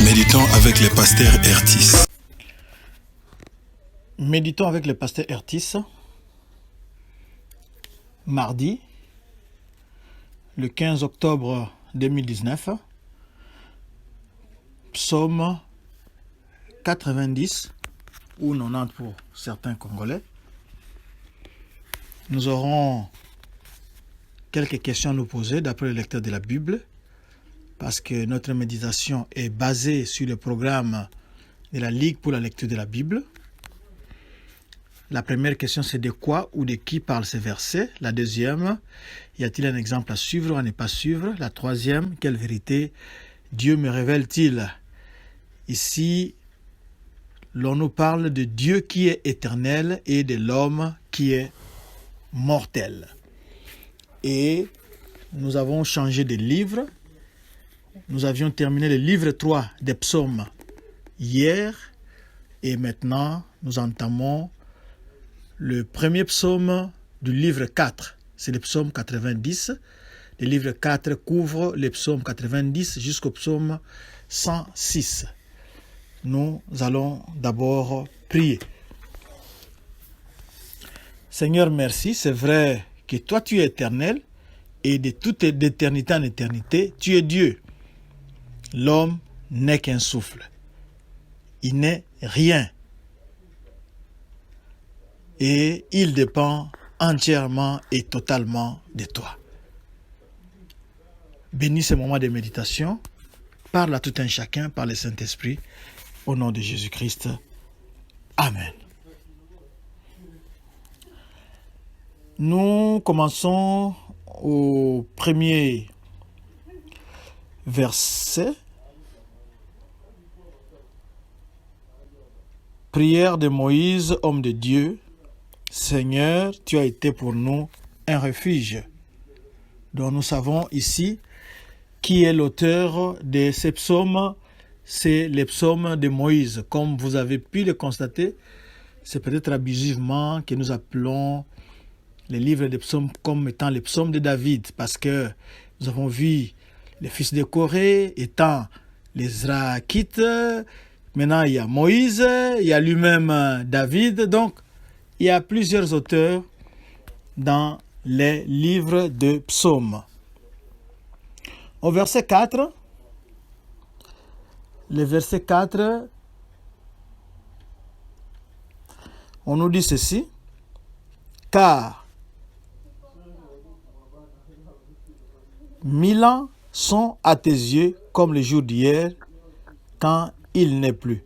Méditons avec le pasteur Ertis. Méditons avec le pasteur Ertis. Mardi, le 15 octobre 2019, psaume 90 ou 90 pour certains Congolais. Nous aurons quelques questions à nous poser d'après le lecteur de la Bible, parce que notre méditation est basée sur le programme de la Ligue pour la lecture de la Bible. La première question, c'est de quoi ou de qui parlent ces versets. La deuxième, y a-t-il un exemple à suivre ou à ne pas suivre? La troisième, quelle vérité Dieu me révèle-t-il? Ici, l'on nous parle de Dieu qui est éternel et de l'homme qui est mortel. Et nous avons changé de livre. Nous avions terminé le livre 3 des psaumes hier. Et maintenant, nous entamons le premier psaume du livre 4. C'est le psaume 90. Le livre 4 couvre les psaumes 90 jusqu'au psaume 106. Nous allons d'abord prier. Seigneur, merci. C'est vrai que toi, tu es éternel et de toute éternité en éternité, tu es Dieu. L'homme n'est qu'un souffle. Il n'est rien. Et il dépend entièrement et totalement de toi. Bénis ce moment de méditation. Parle à tout un chacun par le Saint-Esprit. Au nom de Jésus-Christ. Amen. Nous commençons au premier verset. Prière de Moïse, homme de Dieu. Seigneur, tu as été pour nous un refuge. Donc nous savons ici qui est l'auteur de ces psaumes. C'est les psaumes de Moïse. Comme vous avez pu le constater, c'est peut-être abusivement que nous appelons les livres des psaumes comme étant les psaumes de David, parce que nous avons vu les fils de Corée étant les Israélites. Maintenant, il y a Moïse, il y a lui-même David. Donc, il y a plusieurs auteurs dans les livres de psaumes. Au verset 4, le verset 4, on nous dit ceci. Car 1000 ans sont à tes yeux comme les jours d'hier, quand il n'est plus,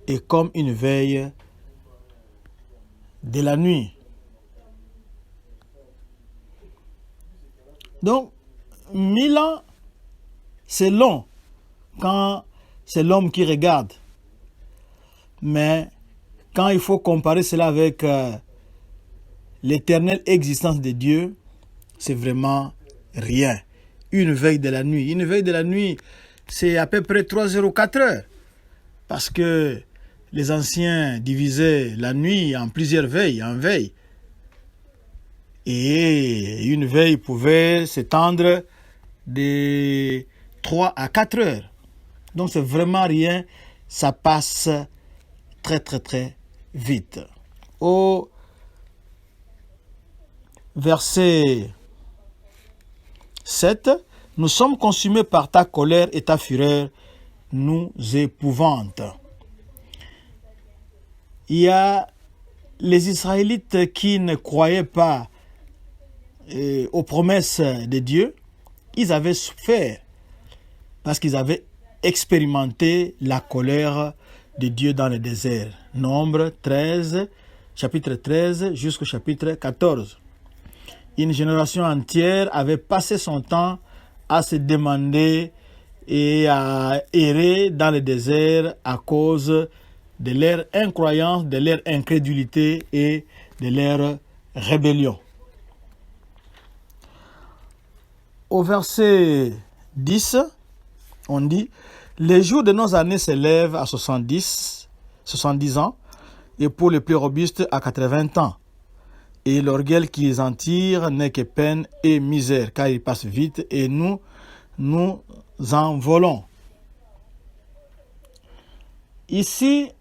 et comme une veille de la nuit. Donc, 1000 ans, c'est long quand c'est l'homme qui regarde. Mais quand il faut comparer cela avec l'éternelle existence de Dieu, c'est vraiment rien. Une veille de la nuit. Une veille de la nuit, c'est à peu près 3 h 4 h. Parce que les anciens divisaient la nuit en plusieurs veilles, en veilles. Et une veille pouvait s'étendre de 3 à 4 heures. Donc c'est vraiment rien, ça passe très très très vite. Au verset 7, nous sommes consumés par ta colère et ta fureur nous épouvante. Il y a les Israélites qui ne croyaient pas aux promesses de Dieu. Ils avaient souffert parce qu'ils avaient expérimenté la colère de Dieu dans le désert. Nombre 13, chapitre 13 jusqu'au chapitre 14. Une génération entière avait passé son temps à se demander et à errer dans le désert à cause de leur incroyance, de leur incrédulité et de leur rébellion. Au verset 10, on dit « Les jours de nos années s'élèvent à 70 ans, et pour les plus robustes à 80 ans. Et l'orgueil qu'ils en tirent n'est que peine et misère, car il passe vite, et nous en volons. » Ici,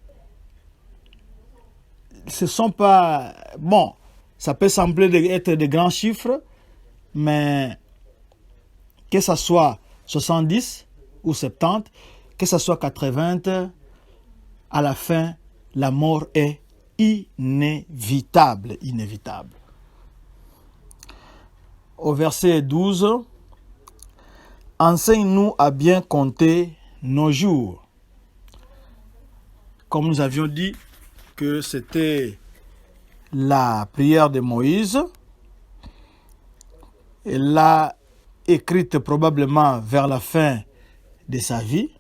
ce ne sont pas... Bon, ça peut sembler être de grands chiffres, mais que ce soit 70 ou 70, que ce soit 80, à la fin, la mort est inévitable, inévitable. Au verset 12, « Enseigne-nous à bien compter nos jours. » Comme nous avions dit que c'était la prière de Moïse, elle l'a écrite probablement vers la fin de sa vie.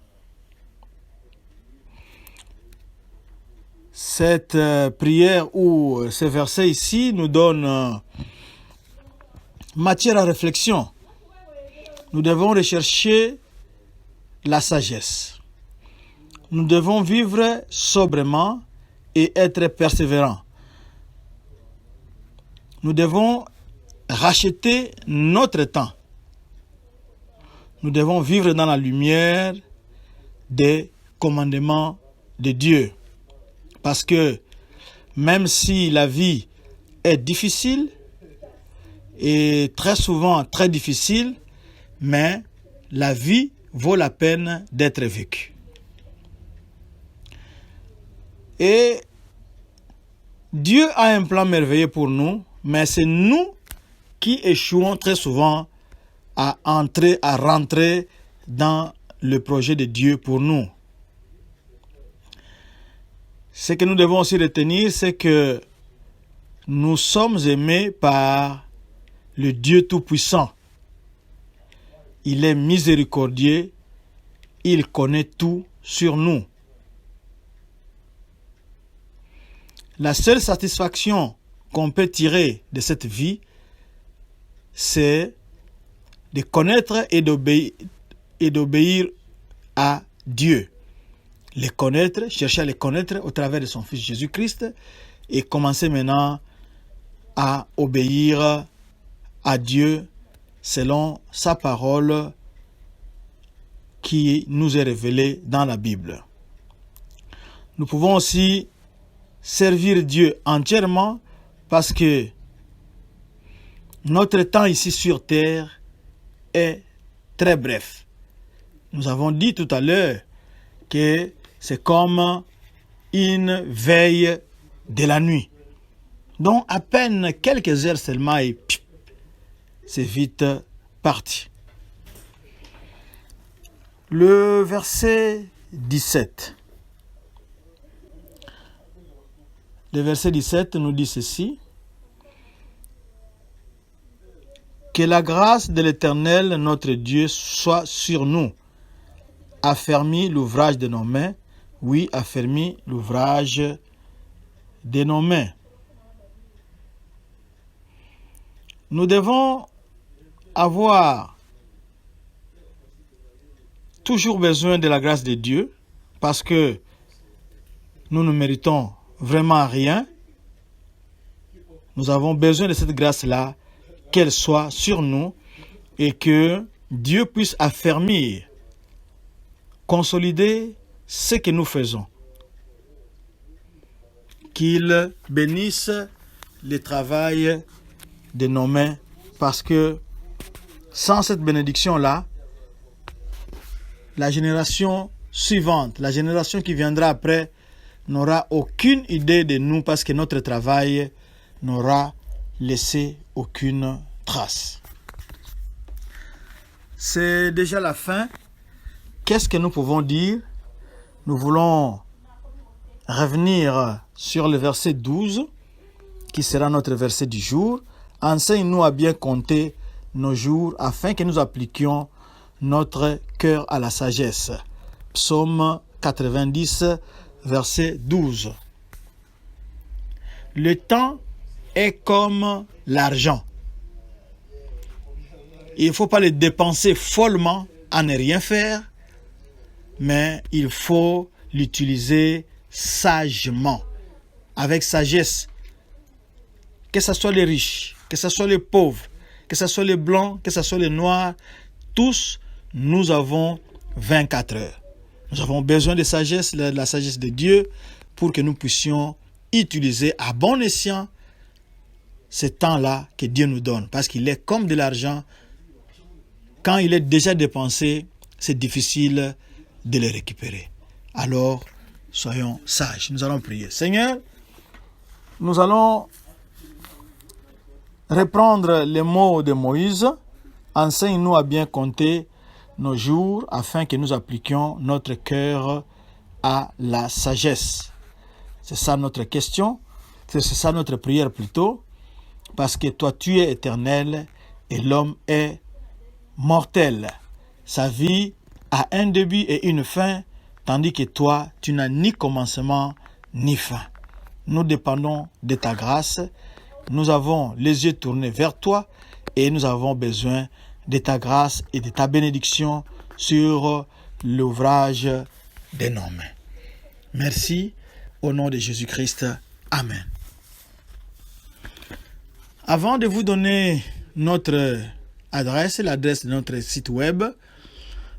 Cette prière ou ce verset ici nous donne matière à réflexion. Nous devons rechercher la sagesse. Nous devons vivre sobrement et être persévérants. Nous devons racheter notre temps. Nous devons vivre dans la lumière des commandements de Dieu. Parce que même si la vie est difficile, et très souvent très difficile, mais la vie vaut la peine d'être vécue. Et Dieu a un plan merveilleux pour nous, mais c'est nous qui échouons très souvent à rentrer dans le projet de Dieu pour nous. Ce que nous devons aussi retenir, c'est que nous sommes aimés par le Dieu Tout-Puissant. Il est miséricordieux, il connaît tout sur nous. La seule satisfaction qu'on peut tirer de cette vie, c'est de connaître et d'obéir à Dieu. Les connaître, chercher à les connaître au travers de son Fils Jésus-Christ et commencer maintenant à obéir à Dieu selon sa parole qui nous est révélée dans la Bible. Nous pouvons aussi servir Dieu entièrement parce que notre temps ici sur terre est très bref. Nous avons dit tout à l'heure que c'est comme une veille de la nuit. Donc à peine quelques heures seulement et c'est vite parti. Le verset 17. Le verset 17 nous dit ceci. Que la grâce de l'Éternel, notre Dieu, soit sur nous. Affermis l'ouvrage de nos mains. Oui, affermis l'ouvrage de nos mains. Nous devons avoir toujours besoin de la grâce de Dieu parce que nous ne méritons vraiment rien. Nous avons besoin de cette grâce-là, qu'elle soit sur nous et que Dieu puisse affermir, consolider ce que nous faisons. Qu'il bénisse le travail de nos mains parce que sans cette bénédiction-là, la génération suivante, la génération qui viendra après, n'aura aucune idée de nous parce que notre travail n'aura laissé aucune trace. C'est déjà la fin. Qu'est-ce que nous pouvons dire? Nous voulons revenir sur le verset 12, qui sera notre verset du jour. Enseigne-nous à bien compter nos jours afin que nous appliquions notre cœur à la sagesse. Psaume 90, verset 12. Le temps est comme l'argent. Il ne faut pas le dépenser follement à ne rien faire, mais il faut l'utiliser sagement, avec sagesse. Que ce soit les riches, que ce soit les pauvres, que ce soit les blancs, que ce soit les noirs, tous nous avons 24 heures. Nous avons besoin de sagesse, la sagesse de Dieu, pour que nous puissions utiliser à bon escient ce temps-là que Dieu nous donne. Parce qu'il est comme de l'argent, quand il est déjà dépensé, c'est difficile de le récupérer. Alors, soyons sages. Nous allons prier. Seigneur, nous allons reprendre les mots de Moïse. Enseigne-nous à bien compter nos jours afin que nous appliquions notre cœur à la sagesse. C'est ça notre question, c'est ça notre prière plutôt, parce que toi tu es éternel et l'homme est mortel. Sa vie a un début et une fin, tandis que toi tu n'as ni commencement ni fin. Nous dépendons de ta grâce, nous avons les yeux tournés vers toi et nous avons besoin de ta grâce et de ta bénédiction sur l'ouvrage de nos mains. Merci, au nom de Jésus-Christ. Amen. Avant de vous donner notre adresse, l'adresse de notre site web,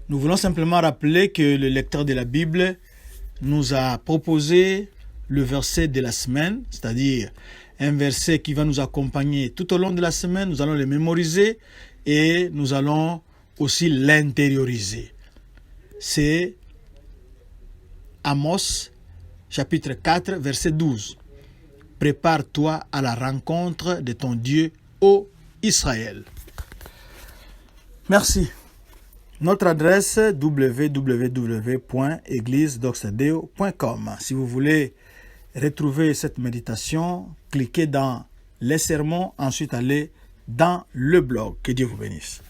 nous voulons simplement rappeler que le lecteur de la Bible nous a proposé le verset de la semaine, c'est-à-dire un verset qui va nous accompagner tout au long de la semaine. Nous allons le mémoriser et nous allons aussi l'intérioriser. C'est Amos, chapitre 4, verset 12. Prépare-toi à la rencontre de ton Dieu, ô Israël. Merci. Notre adresse www.églisedoxadeo.com. Si vous voulez retrouver cette méditation, cliquez dans les sermons, ensuite allez dans le blog. Que Dieu vous bénisse.